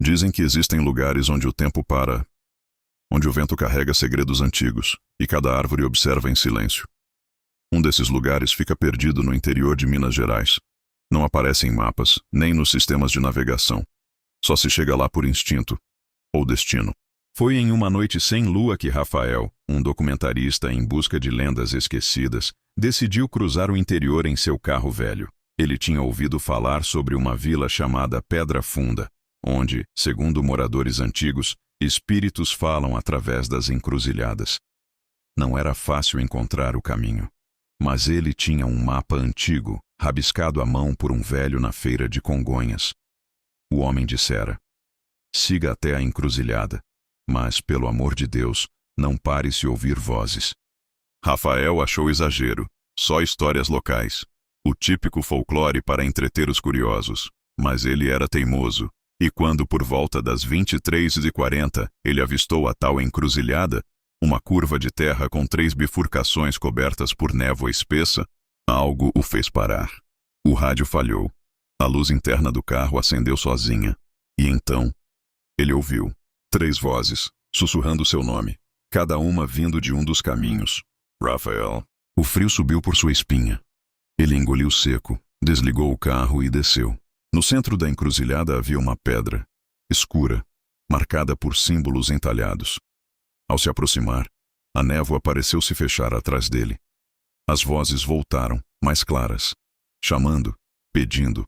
Dizem que existem lugares onde o tempo para, onde o vento carrega segredos antigos, e cada árvore observa em silêncio. Um desses lugares fica perdido no interior de Minas Gerais. Não aparece em mapas, nem nos sistemas de navegação. Só se chega lá por instinto, ou destino. Foi em uma noite sem lua que Rafael, um documentarista em busca de lendas esquecidas, decidiu cruzar o interior em seu carro velho. Ele tinha ouvido falar sobre uma vila chamada Pedra Funda, onde, segundo moradores antigos, espíritos falam através das encruzilhadas. Não era fácil encontrar o caminho, mas ele tinha um mapa antigo, rabiscado à mão por um velho na feira de Congonhas. O homem dissera: siga até a encruzilhada, mas, pelo amor de Deus, não pare se ouvir vozes. Rafael achou exagero, só histórias locais, o típico folclore para entreter os curiosos, mas ele era teimoso, e quando por volta das 23h40 ele avistou a tal encruzilhada, uma curva de terra com 3 bifurcações cobertas por névoa espessa, algo o fez parar. O rádio falhou. A luz interna do carro acendeu sozinha, e então ele ouviu 3 vozes, sussurrando seu nome, cada uma vindo de um dos caminhos. Rafael. O frio subiu por sua espinha. Ele engoliu seco, desligou o carro e desceu. No centro da encruzilhada havia uma pedra, escura, marcada por símbolos entalhados. Ao se aproximar, a névoa pareceu se fechar atrás dele. As vozes voltaram, mais claras, chamando, pedindo,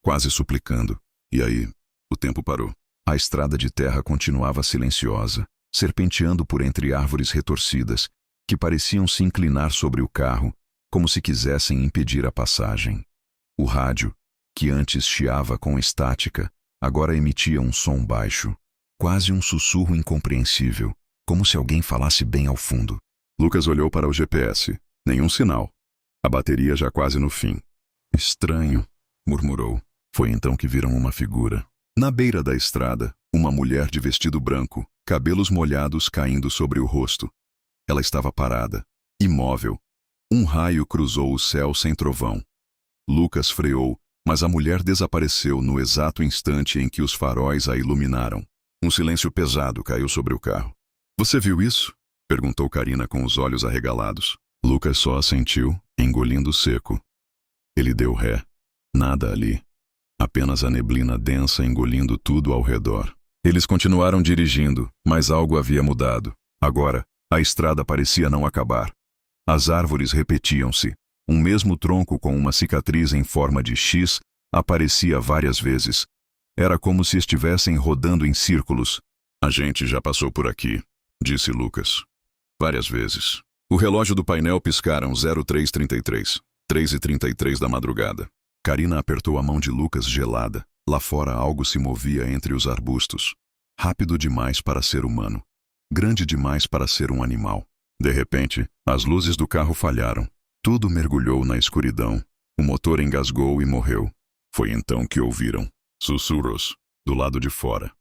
quase suplicando. E aí, o tempo parou. A estrada de terra continuava silenciosa, serpenteando por entre árvores retorcidas, que pareciam se inclinar sobre o carro, como se quisessem impedir a passagem. O rádio, que antes chiava com estática, agora emitia um som baixo, quase um sussurro incompreensível, como se alguém falasse bem ao fundo. Lucas olhou para o GPS. Nenhum sinal. A bateria já quase no fim. Estranho, murmurou. Foi então que viram uma figura. Na beira da estrada, uma mulher de vestido branco, cabelos molhados caindo sobre o rosto. Ela estava parada, imóvel. Um raio cruzou o céu sem trovão. Lucas freou, mas a mulher desapareceu no exato instante em que os faróis a iluminaram. Um silêncio pesado caiu sobre o carro. Você viu isso? Perguntou Karina com os olhos arregalados. Lucas só assentiu, engolindo seco. Ele deu ré. Nada ali. Apenas a neblina densa engolindo tudo ao redor. Eles continuaram dirigindo, mas algo havia mudado. Agora, a estrada parecia não acabar. As árvores repetiam-se. Um mesmo tronco com uma cicatriz em forma de X aparecia várias vezes. Era como se estivessem rodando em círculos. A gente já passou por aqui, disse Lucas. Várias vezes. O relógio do painel piscaram 03:33, 3h33 da madrugada. Karina apertou a mão de Lucas gelada. Lá fora algo se movia entre os arbustos. Rápido demais para ser humano. Grande demais para ser um animal. De repente, as luzes do carro falharam. Tudo mergulhou na escuridão. O motor engasgou e morreu. Foi então que ouviram sussurros do lado de fora.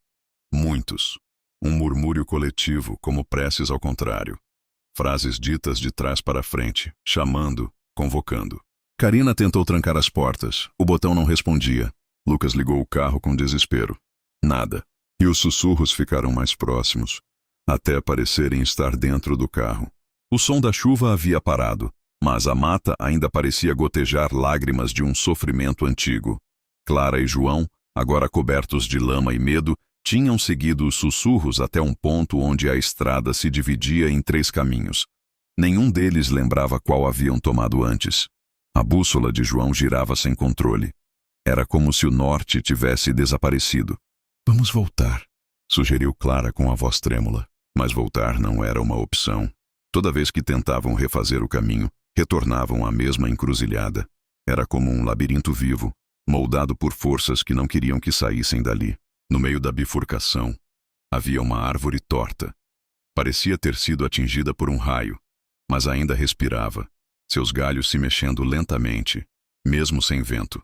Muitos. Um murmúrio coletivo, como preces ao contrário. Frases ditas de trás para frente, chamando, convocando. Karina tentou trancar as portas. O botão não respondia. Lucas ligou o carro com desespero. Nada. E os sussurros ficaram mais próximos, até parecerem estar dentro do carro. O som da chuva havia parado, mas a mata ainda parecia gotejar lágrimas de um sofrimento antigo. Clara e João, agora cobertos de lama e medo, tinham seguido os sussurros até um ponto onde a estrada se dividia em 3 caminhos. Nenhum deles lembrava qual haviam tomado antes. A bússola de João girava sem controle. Era como se o norte tivesse desaparecido. Vamos voltar, sugeriu Clara com a voz trêmula. Mas voltar não era uma opção. Toda vez que tentavam refazer o caminho, retornavam à mesma encruzilhada. Era como um labirinto vivo, moldado por forças que não queriam que saíssem dali. No meio da bifurcação, havia uma árvore torta. Parecia ter sido atingida por um raio, mas ainda respirava, seus galhos se mexendo lentamente, mesmo sem vento.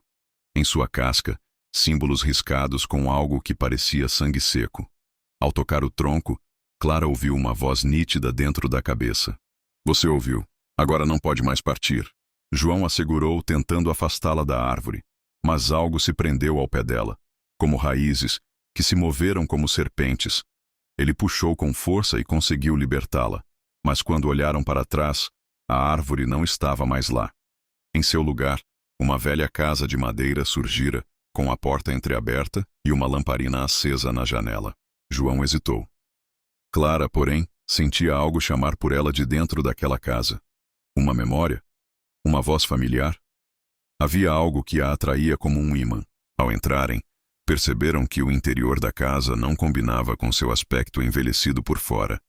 Em sua casca, símbolos riscados com algo que parecia sangue seco. Ao tocar o tronco, Clara ouviu uma voz nítida dentro da cabeça. Você ouviu. Agora não pode mais partir. João assegurou, tentando afastá-la da árvore, mas algo se prendeu ao pé dela, como raízes, que se moveram como serpentes. Ele puxou com força e conseguiu libertá-la. Mas quando olharam para trás, a árvore não estava mais lá. Em seu lugar, uma velha casa de madeira surgira, com a porta entreaberta e uma lamparina acesa na janela. João hesitou. Clara, porém, sentia algo chamar por ela de dentro daquela casa. Uma memória? Uma voz familiar? Havia algo que a atraía como um ímã. Ao entrarem, perceberam que o interior da casa não combinava com seu aspecto envelhecido por fora.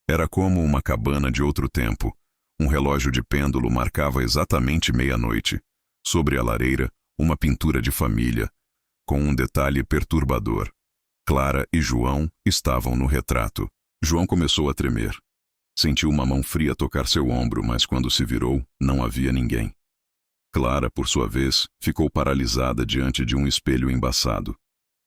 Era como uma cabana de outro tempo. Um relógio de pêndulo marcava exatamente meia-noite. Sobre a lareira, uma pintura de família, com um detalhe perturbador. Clara e João estavam no retrato. João começou a tremer. Sentiu uma mão fria tocar seu ombro, mas quando se virou, não havia ninguém. Clara, por sua vez, ficou paralisada diante de um espelho embaçado.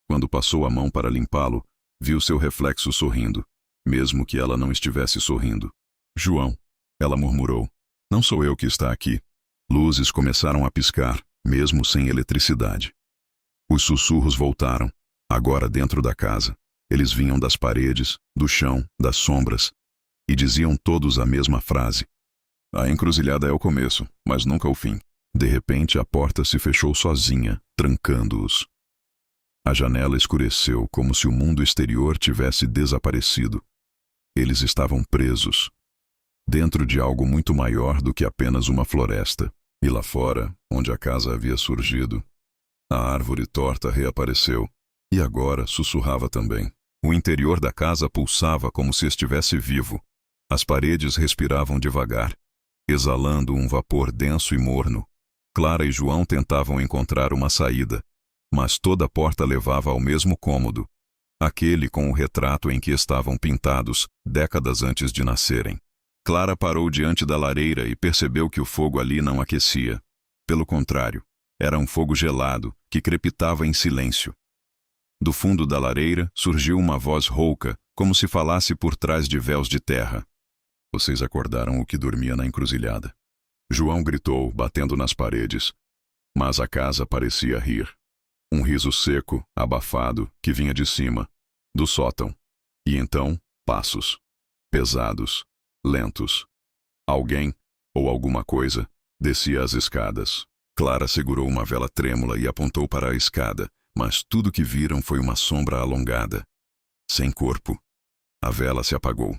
Quando passou a mão para limpá-lo, viu seu reflexo sorrindo, mesmo que ela não estivesse sorrindo. João, ela murmurou, não sou eu que está aqui. Luzes começaram a piscar, mesmo sem eletricidade. Os sussurros voltaram, agora dentro da casa. Eles vinham das paredes, do chão, das sombras, e diziam todos a mesma frase. A encruzilhada é o começo, mas nunca o fim. De repente, a porta se fechou sozinha, trancando-os. A janela escureceu como se o mundo exterior tivesse desaparecido. Eles estavam presos, dentro de algo muito maior do que apenas uma floresta. E lá fora, onde a casa havia surgido, a árvore torta reapareceu, e agora sussurrava também. O interior da casa pulsava como se estivesse vivo. As paredes respiravam devagar, exalando um vapor denso e morno. Clara e João tentavam encontrar uma saída, mas toda a porta levava ao mesmo cômodo, aquele com o retrato em que estavam pintados décadas antes de nascerem. Clara parou diante da lareira e percebeu que o fogo ali não aquecia. Pelo contrário, era um fogo gelado que crepitava em silêncio. Do fundo da lareira surgiu uma voz rouca, como se falasse por trás de véus de terra. Vocês acordaram o que dormia na encruzilhada. João gritou, batendo nas paredes. Mas a casa parecia rir. Um riso seco, abafado, que vinha de cima, do sótão. E então, passos. Pesados, lentos. Alguém, ou alguma coisa, descia as escadas. Clara segurou uma vela trêmula e apontou para a escada, mas tudo que viram foi uma sombra alongada. Sem corpo. A vela se apagou.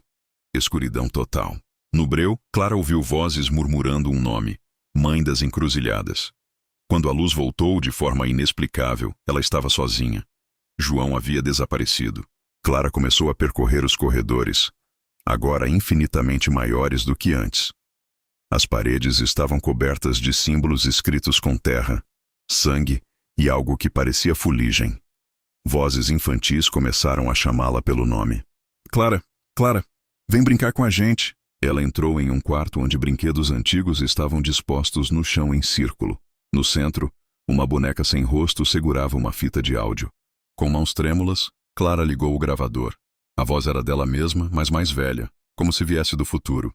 Escuridão total. No breu, Clara ouviu vozes murmurando um nome, Mãe das Encruzilhadas. Quando a luz voltou de forma inexplicável, ela estava sozinha. João havia desaparecido. Clara começou a percorrer os corredores, agora infinitamente maiores do que antes. As paredes estavam cobertas de símbolos escritos com terra, sangue e algo que parecia fuligem. Vozes infantis começaram a chamá-la pelo nome. Clara, Clara, vem brincar com a gente. Ela entrou em um quarto onde brinquedos antigos estavam dispostos no chão em círculo. No centro, uma boneca sem rosto segurava uma fita de áudio. Com mãos trêmulas, Clara ligou o gravador. A voz era dela mesma, mas mais velha, como se viesse do futuro.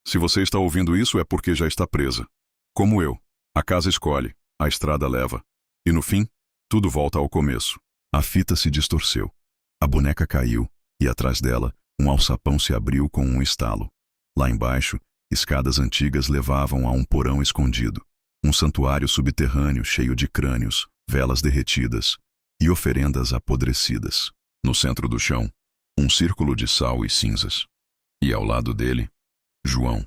Se você está ouvindo isso é porque já está presa. Como eu. A casa escolhe, a estrada leva. E no fim, tudo volta ao começo. A fita se distorceu. A boneca caiu, e atrás dela, um alçapão se abriu com um estalo. Lá embaixo, escadas antigas levavam a um porão escondido. Um santuário subterrâneo cheio de crânios, velas derretidas e oferendas apodrecidas. No centro do chão, um círculo de sal e cinzas. E ao lado dele, João.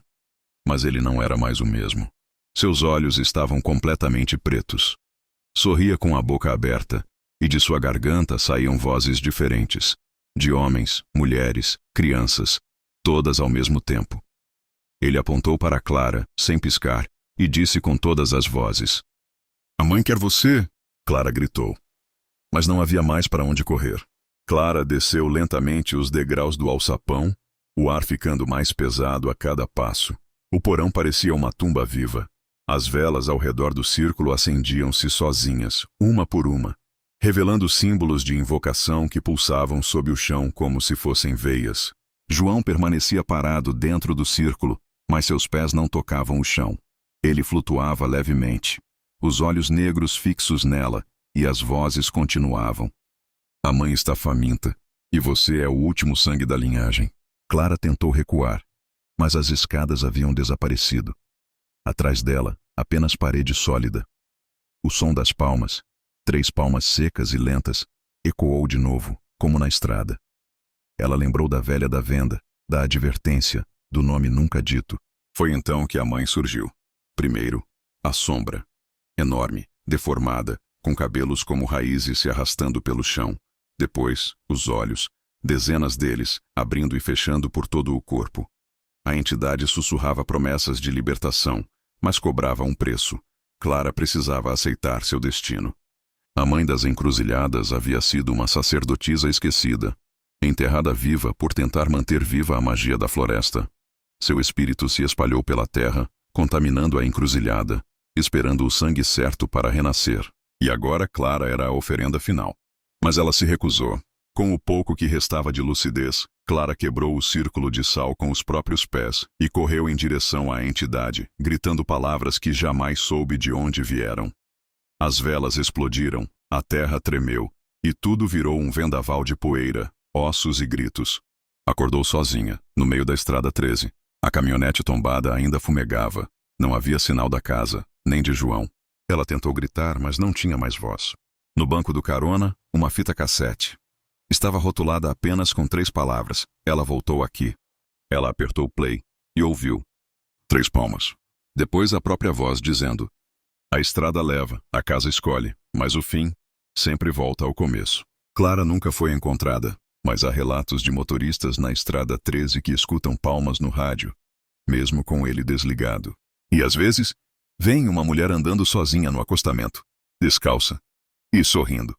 Mas ele não era mais o mesmo. Seus olhos estavam completamente pretos. Sorria com a boca aberta, e de sua garganta saíam vozes diferentes, de homens, mulheres, crianças, todas ao mesmo tempo. Ele apontou para Clara, sem piscar, e disse com todas as vozes. A mãe quer você, Clara gritou. Mas não havia mais para onde correr. Clara desceu lentamente os degraus do alçapão, o ar ficando mais pesado a cada passo. O porão parecia uma tumba viva. As velas ao redor do círculo acendiam-se sozinhas, uma por uma, revelando símbolos de invocação que pulsavam sob o chão como se fossem veias. João permanecia parado dentro do círculo, mas seus pés não tocavam o chão. Ele flutuava levemente, os olhos negros fixos nela, e as vozes continuavam. A mãe está faminta, e você é o último sangue da linhagem. Clara tentou recuar, mas as escadas haviam desaparecido. Atrás dela, apenas parede sólida. O som das palmas, 3 palmas secas e lentas, ecoou de novo, como na estrada. Ela lembrou da velha da venda, da advertência, do nome nunca dito. Foi então que a mãe surgiu. Primeiro, a sombra, enorme, deformada, com cabelos como raízes se arrastando pelo chão. Depois, os olhos, dezenas deles, abrindo e fechando por todo o corpo. A entidade sussurrava promessas de libertação, mas cobrava um preço. Clara precisava aceitar seu destino. A mãe das encruzilhadas havia sido uma sacerdotisa esquecida, enterrada viva por tentar manter viva a magia da floresta. Seu espírito se espalhou pela terra, contaminando a encruzilhada, esperando o sangue certo para renascer. E agora Clara era a oferenda final. Mas ela se recusou. Com o pouco que restava de lucidez, Clara quebrou o círculo de sal com os próprios pés e correu em direção à entidade, gritando palavras que jamais soube de onde vieram. As velas explodiram, a terra tremeu, e tudo virou um vendaval de poeira, ossos e gritos. Acordou sozinha, no meio da estrada 13. A caminhonete tombada ainda fumegava. Não havia sinal da casa, nem de João. Ela tentou gritar, mas não tinha mais voz. No banco do carona, uma fita cassete. Estava rotulada apenas com 3 palavras. Ela voltou aqui. Ela apertou play e ouviu. 3 palmas. Depois a própria voz dizendo: a estrada leva, a casa escolhe, mas o fim sempre volta ao começo. Clara nunca foi encontrada, mas há relatos de motoristas na estrada 13 que escutam palmas no rádio, mesmo com ele desligado. E às vezes, vem uma mulher andando sozinha no acostamento, descalça e sorrindo.